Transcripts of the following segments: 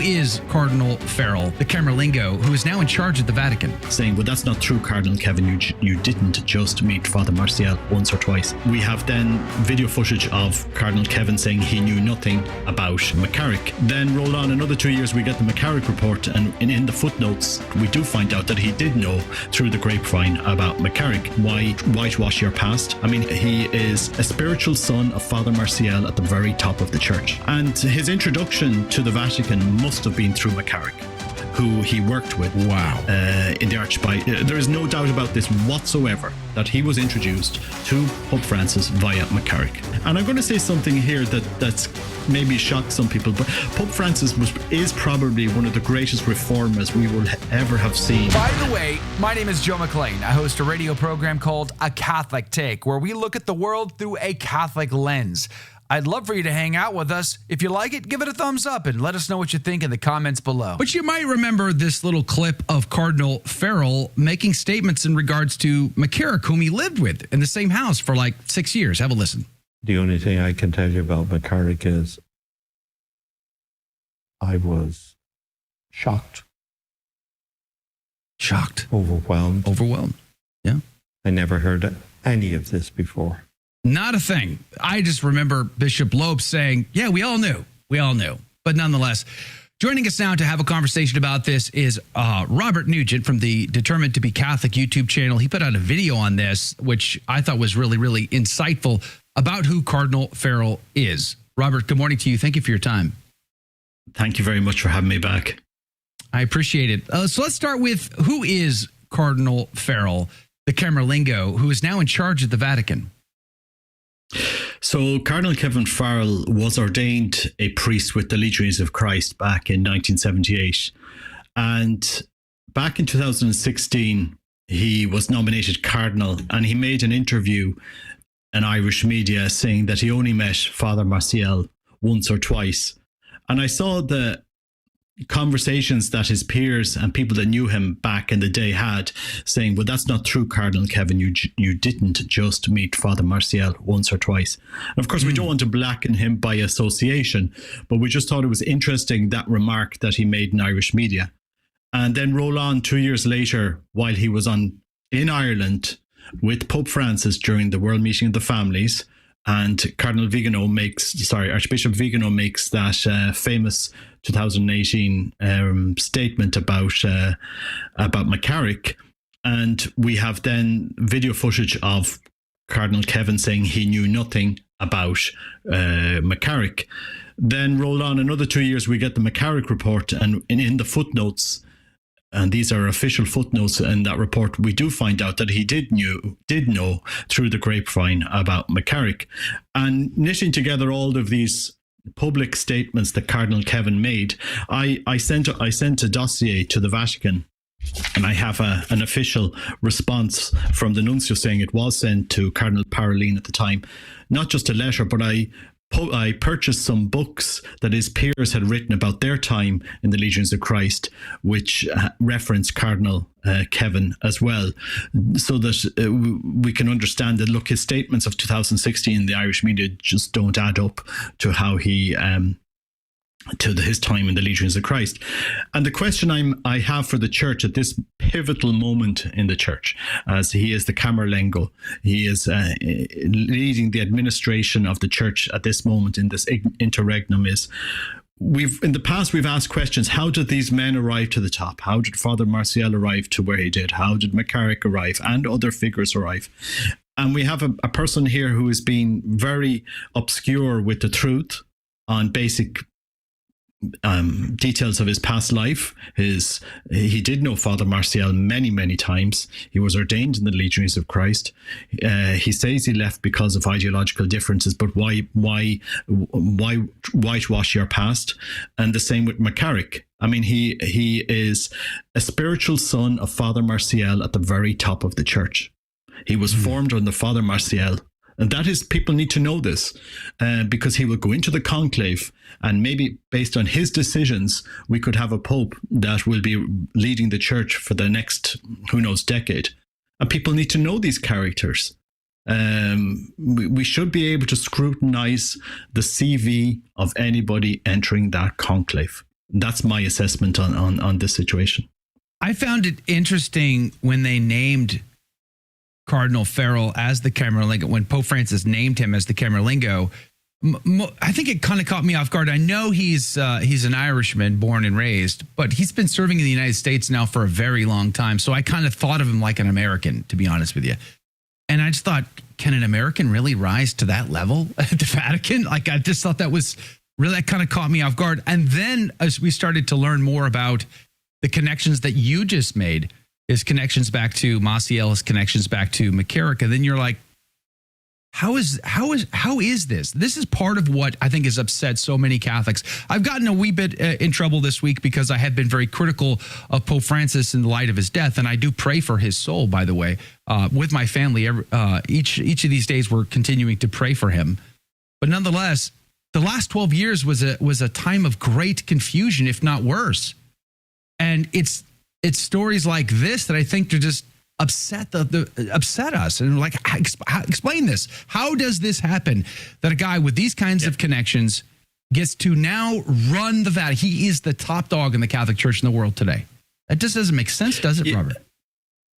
is Cardinal Farrell, the Camerlengo, who is now in charge of the Vatican? Saying, well, that's not true, Cardinal Kevin. You didn't just meet Father Martial once or twice. We have then video footage of Cardinal Kevin saying he knew nothing about McCarrick. Then roll on another 2 years, we get the McCarrick report, and in the footnotes, we do find out that he did know through the grapevine about McCarrick. Why whitewash your past? I mean, he is a spiritual son of Father Martial at the very top of the church. And his introduction to the Vatican must have been through McCarrick, who he worked with. Wow. In the Archbishop. There is no doubt about this whatsoever, that he was introduced to Pope Francis via McCarrick. And I'm going to say something here that's maybe shock some people, but Pope Francis is probably one of the greatest reformers we will ever have seen. By the way, my name is Joe McClane. I host a radio program called A Catholic Take, where we look at the world through a Catholic lens. I'd love for you to hang out with us. If you like it, give it a thumbs up and let us know what you think in the comments below. But you might remember this little clip of Cardinal Farrell making statements in regards to McCarrick, whom he lived with in the same house for like 6 years. Have a listen. The only thing I can tell you about McCarrick is I was shocked. Shocked. Overwhelmed. Overwhelmed. Yeah. I never heard any of this before. Not a thing. I just remember Bishop Loeb saying, yeah, we all knew. We all knew. But nonetheless, joining us now to have a conversation about this is Robert Nugent from the Determined to be Catholic YouTube channel. He put out a video on this, which I thought was really, really insightful about who Cardinal Farrell is. Robert, good morning to you. Thank you for your time. Thank you very much for having me back. I appreciate it. So let's start with, who is Cardinal Farrell, the Camerlengo, who is now in charge of the Vatican? So Cardinal Kevin Farrell was ordained a priest with the Legionaries of Christ back in 1978. And back in 2016, he was nominated cardinal, and he made an interview in Irish media saying that he only met Father Martial once or twice. And I saw the conversations that his peers and people that knew him back in the day had, saying, well, that's not true, Cardinal Kevin. You didn't just meet Father Martial once or twice. And of course, we don't want to blacken him by association, but we just thought it was interesting, that remark that he made in Irish media. And then roll on 2 years later, while he was in Ireland with Pope Francis during the World Meeting of the Families, and Archbishop Vigano makes that famous 2018 statement about McCarrick. And we have then video footage of Cardinal Kevin saying he knew nothing about McCarrick. Then roll on another 2 years, we get the McCarrick report, and in the footnotes, and these are official footnotes in that report, we do find out that he did know through the grapevine about McCarrick. And knitting together all of these public statements that Cardinal Kevin made, I sent a dossier to the Vatican, and I have an official response from the nuncio saying it was sent to Cardinal Farrell at the time. Not just a letter, but I purchased some books that his peers had written about their time in the Legions of Christ, which reference Cardinal Kevin as well, so that we can understand that, look, his statements of 2016 in the Irish media just don't add up to how he his time in the Legions of Christ. And the question I have for the church at this pivotal moment in the church, as he is the Camerlengo, he is leading the administration of the church at this moment in this interregnum, is in the past we've asked questions: how did these men arrive to the top? How did Father Martial arrive to where he did? How did McCarrick arrive and other figures arrive? And we have a person here who has been very obscure with the truth on basic details of his past life. He did know Father Martial many, many times. He was ordained in the Legionaries of Christ. He says he left because of ideological differences, but why whitewash your past? And the same with McCarrick. I mean, he is a spiritual son of Father Martial at the very top of the church. He was formed under Father Martial. And that is, people need to know this, because he will go into the conclave, and maybe based on his decisions, we could have a pope that will be leading the church for the next, who knows, decade. And people need to know these characters. We should be able to scrutinize the CV of anybody entering that conclave. That's my assessment on this situation. I found it interesting when they named Cardinal Farrell as the Camerlengo, when Pope Francis named him as the Camerlengo. I think it kind of caught me off guard. I know he's an Irishman, born and raised, but he's been serving in the United States now for a very long time. So I kind of thought of him like an American, to be honest with you. And I just thought, can an American really rise to that level at the Vatican? Like, I just thought that was really, that kind of caught me off guard. And then as we started to learn more about the connections that you just made, his connections back to Maciel, his connections back to McCarrick, and then you're like, how is this? This is part of what I think has upset so many Catholics. I've gotten a wee bit in trouble this week because I have been very critical of Pope Francis in the light of his death, and I do pray for his soul, by the way, with my family. Each of these days, we're continuing to pray for him. But nonetheless, the last 12 years was a time of great confusion, if not worse. And it's stories like this that I think are just upset us, and like, explain this. How does this happen that a guy with these kinds of connections gets to now run the Vatican? He is the top dog in the Catholic Church in the world today. That just doesn't make sense, does it, Robert?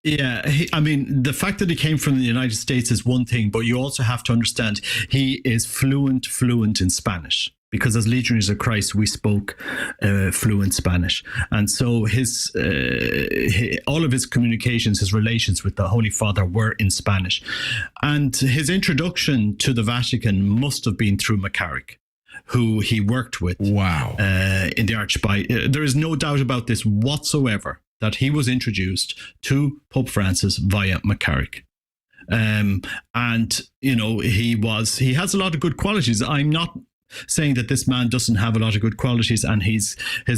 Yeah, I mean, the fact that he came from the United States is one thing, but you also have to understand he is fluent in Spanish. Because as Legionaries of Christ, we spoke fluent Spanish. And so all of his communications, his relations with the Holy Father were in Spanish. And his introduction to the Vatican must have been through McCarrick, who he worked with. Wow. In the Archbishop. There is no doubt about this whatsoever, that he was introduced to Pope Francis via McCarrick. And, you know, he has a lot of good qualities. I'm not saying that this man doesn't have a lot of good qualities, and his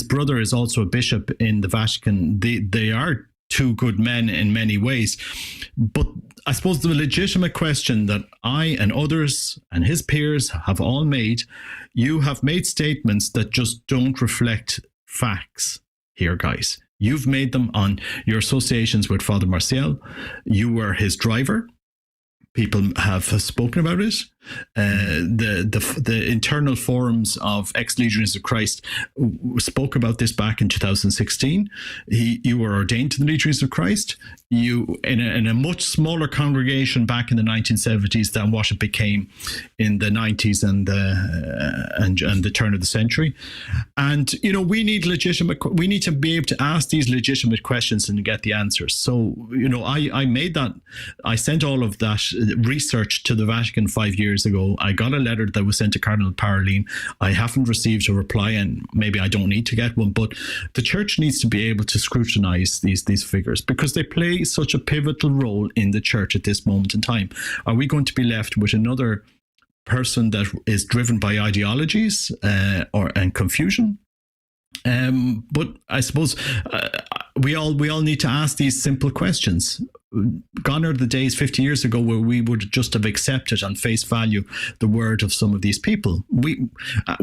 brother is also a bishop in the Vatican. They are two good men in many ways. But I suppose the legitimate question that I and others and his peers have all made, you have made statements that just don't reflect facts here, guys. You've made them on your associations with Father Maciel. You were his driver. People have spoken about it. The internal forums of ex-Legionaries of Christ spoke about this back in 2016. You were ordained to the Legionaries of Christ. You in a much smaller congregation back in the 1970s than what it became in the 90s and the turn of the century. And you know, we need to be able to ask these legitimate questions and get the answers. So you know, I sent all of that research to the Vatican 5 years ago. I got a letter that was sent to Cardinal Farrell. I haven't received a reply, and maybe I don't need to get one, but the Church needs to be able to scrutinize these figures because they play such a pivotal role in the Church at this moment in time. Are we going to be left with another person that is driven by ideologies and confusion? But I suppose we all need to ask these simple questions. Gone are the days 50 years ago where we would just have accepted on face value the word of some of these people. We,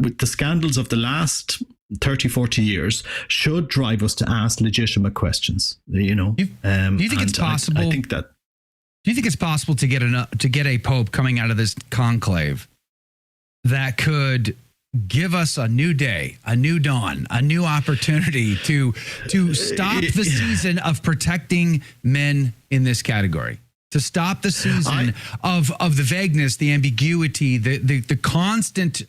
with the scandals of the last 30, 40 years, should drive us to ask legitimate questions. You know, do you think it's possible? I think that. Do you think it's possible to get a pope coming out of this conclave that could give us a new day, a new dawn, a new opportunity to stop the season of protecting men in this category, to stop the season of the vagueness, the ambiguity, the constant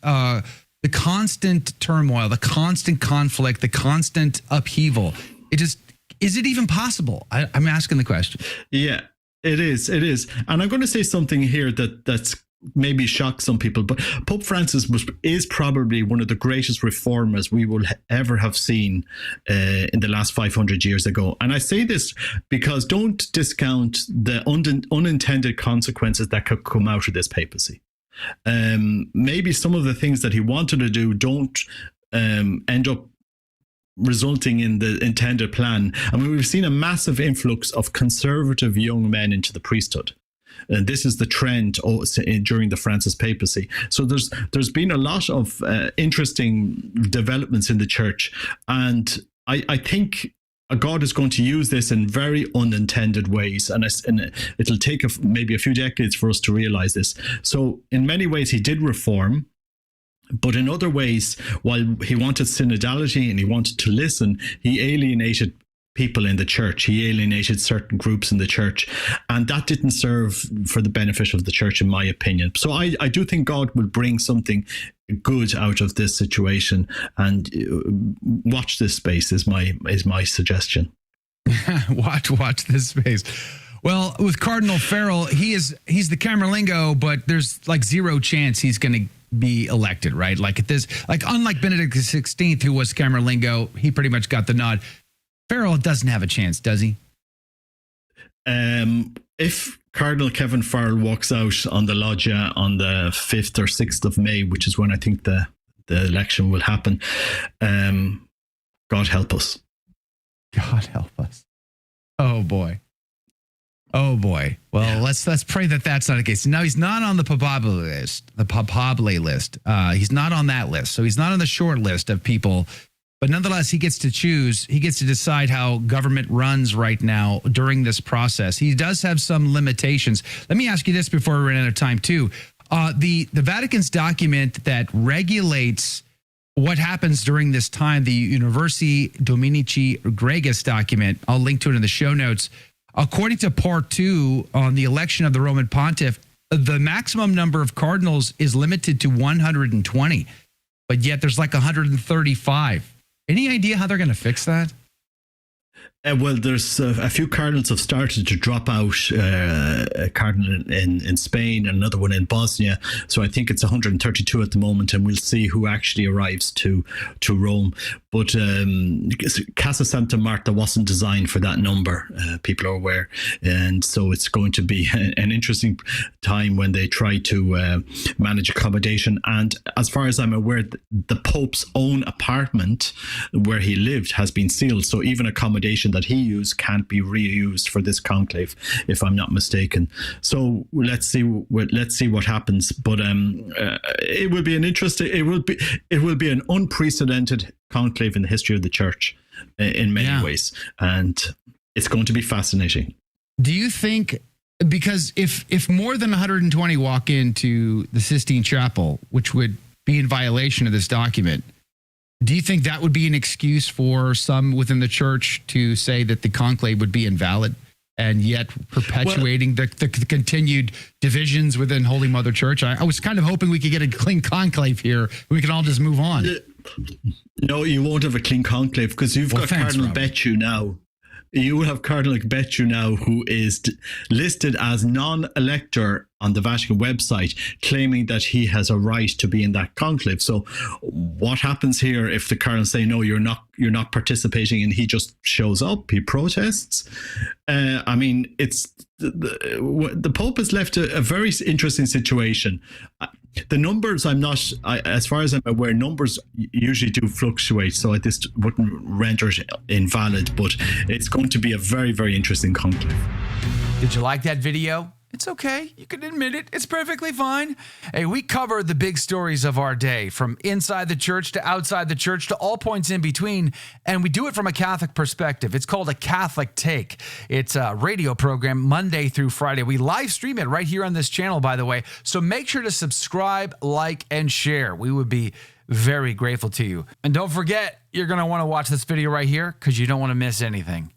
turmoil, the constant conflict, the constant upheaval? Is it even possible? I'm asking the question. Yeah, it is. And I'm going to say something here that's maybe shock some people, but Pope Francis is probably one of the greatest reformers we will ever have seen in the last 500 years ago. And I say this because don't discount the unintended consequences that could come out of this papacy. Maybe some of the things that he wanted to do don't end up resulting in the intended plan. I mean, we've seen a massive influx of conservative young men into the priesthood. And this is the trend during the Francis papacy. So there's been a lot of interesting developments in the Church. And I think God is going to use this in very unintended ways. And it'll take maybe a few decades for us to realize this. So in many ways, he did reform. But in other ways, while he wanted synodality and he wanted to listen, he alienated people in the church. He alienated certain groups in the church, and that didn't serve for the benefit of the church, in my opinion. So I do think God will bring something good out of this situation, and watch this space is my suggestion. watch this space. Well, with Cardinal Farrell, he's the Camerlengo, but there's like zero chance he's going to be elected, right? Like at this, like unlike Benedict XVI, who was Camerlengo, he pretty much got the nod. Farrell doesn't have a chance, does he? If Cardinal Kevin Farrell walks out on the loggia on the 5th or 6th of May, which is when I think the election will happen, God help us. God help us. Oh boy. Oh boy. Well, let's pray that that's not the case. Now he's not on the Papabile list. He's not on that list. So he's not on the short list of people. But nonetheless, he gets to choose. He gets to decide how government runs right now during this process. He does have some limitations. Let me ask you this before we run out of time, too. The Vatican's document that regulates what happens during this time, the Universi Dominici Gregis document, I'll link to it in the show notes. According to Part 2 on the election of the Roman Pontiff, the maximum number of cardinals is limited to 120, but yet there's like 135. Any idea how they're going to fix that? Well, there's a few cardinals have started to drop out. A cardinal in Spain, another one in Bosnia. So I think it's 132 at the moment, and we'll see who actually arrives to Rome. But Casa Santa Marta wasn't designed for that number. People are aware, and so it's going to be an interesting time when they try to manage accommodation. And as far as I'm aware, the Pope's own apartment where he lived has been sealed. So even accommodation that he used can't be reused for this conclave, if I'm not mistaken. So let's see what happens. But it will be an interesting. It will be an unprecedented conclave in the history of the church in many ways, and it's going to be fascinating. Do you think, because if more than 120 walk into the Sistine Chapel, which would be in violation of this document, do you think that would be an excuse for some within the church to say that the conclave would be invalid, and yet perpetuating the continued divisions within Holy Mother Church? I was kind of hoping we could get a clean conclave here. We can all just move on. No, you won't have a clean conclave because you've got Cardinal Becciu now. You will have Cardinal Becciu now, who is listed as non-elector on the Vatican website, claiming that he has a right to be in that conclave. So what happens here if the cardinals say, no, you're not participating, and he just shows up, he protests? I mean, it's the Pope has left a very interesting situation. The numbers, as far as I'm aware, numbers usually do fluctuate, so this wouldn't render it invalid, but it's going to be a very, very interesting conclave. Did you like that video? It's okay. You can admit it. It's perfectly fine. Hey, we cover the big stories of our day, from inside the church to outside the church to all points in between, and we do it from a Catholic perspective. It's called A Catholic Take. It's a radio program Monday through Friday. We live stream it right here on this channel, by the way, so make sure to subscribe, like, and share. We would be very grateful to you. And don't forget, you're going to want to watch this video right here because you don't want to miss anything.